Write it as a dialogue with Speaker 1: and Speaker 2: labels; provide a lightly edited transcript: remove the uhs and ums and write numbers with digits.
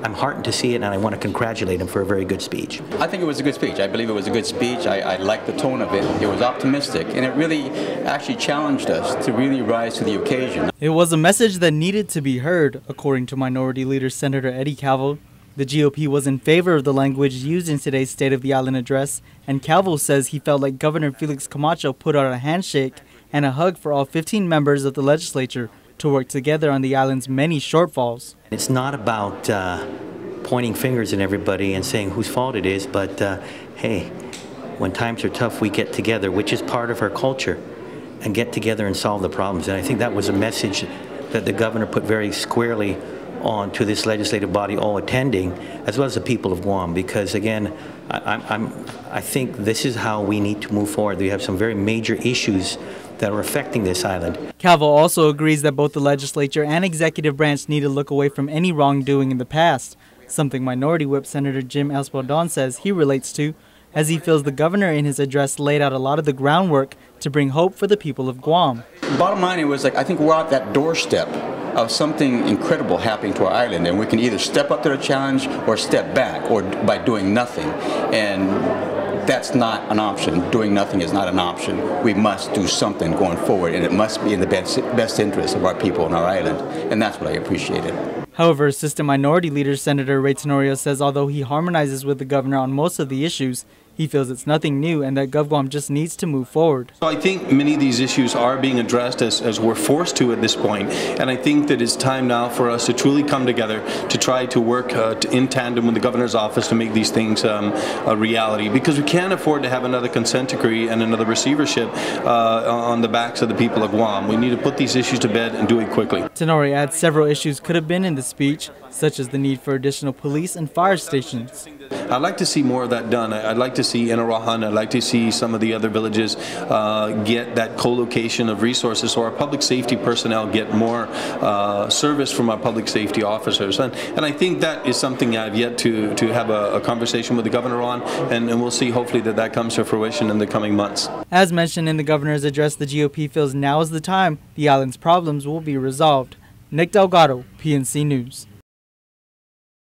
Speaker 1: I'm heartened to see it, and I want to congratulate him for a very good speech.
Speaker 2: I think it was a good speech. I believe it was a good speech. I liked the tone of it. It was optimistic, and it really actually challenged us to really rise to the occasion.
Speaker 3: It was a message that needed to be heard, according to Minority Leader Senator Eddie Calvo. The GOP was in favor of the language used in today's State of the Island address, and Calvo says he felt like Governor Felix Camacho put out a handshake and a hug for all 15 members of the legislature to work together on the island's many shortfalls.
Speaker 1: It's not about pointing fingers at everybody and saying whose fault it is, but hey, when times are tough, we get together, which is part of our culture, and get together and solve the problems. And I think that was a message that the governor put very squarely on to this legislative body all attending, as well as the people of Guam, because again, I think this is how we need to move forward. We have some very major issues that are affecting this island.
Speaker 3: Calvo also agrees that both the legislature and executive branch need to look away from any wrongdoing in the past, something Minority Whip Senator Jim Espaldon says he relates to, as he feels the governor in his address laid out a lot of the groundwork to bring hope for the people of Guam.
Speaker 2: Bottom line, it was like, I think we're at that doorstep of something incredible happening to our island, and we can either step up to the challenge or step back, or by doing nothing. And that's not an option. Doing nothing is not an option. We must do something going forward, and it must be in the best interest of our people on our island, and that's what I appreciated.
Speaker 3: However, Assistant Minority Leader Senator Ray Tenorio says although he harmonizes with the governor on most of the issues, he feels it's nothing new and that GovGuam just needs to move forward.
Speaker 4: So I think many of these issues are being addressed as we're forced to at this point, and I think that it's time now for us to truly come together to try to work in tandem with the governor's office to make these things a reality, because we can't afford to have another consent decree and another receivership on the backs of the people of Guam. We need to put these issues to bed and do it quickly.
Speaker 3: Tenorio adds several issues could have been in the speech, such as the need for additional police and fire stations.
Speaker 4: I'd like to see more of that done. I'd like to see Inarahan, I'd like to see some of the other villages get that co-location of resources so our public safety personnel get more service from our public safety officers. And I think that is something I've yet to have a conversation with the governor on, and we'll see hopefully that comes to fruition in the coming months.
Speaker 3: As mentioned in the governor's address, the GOP feels now is the time the island's problems will be resolved. Nick Delgado, PNC News.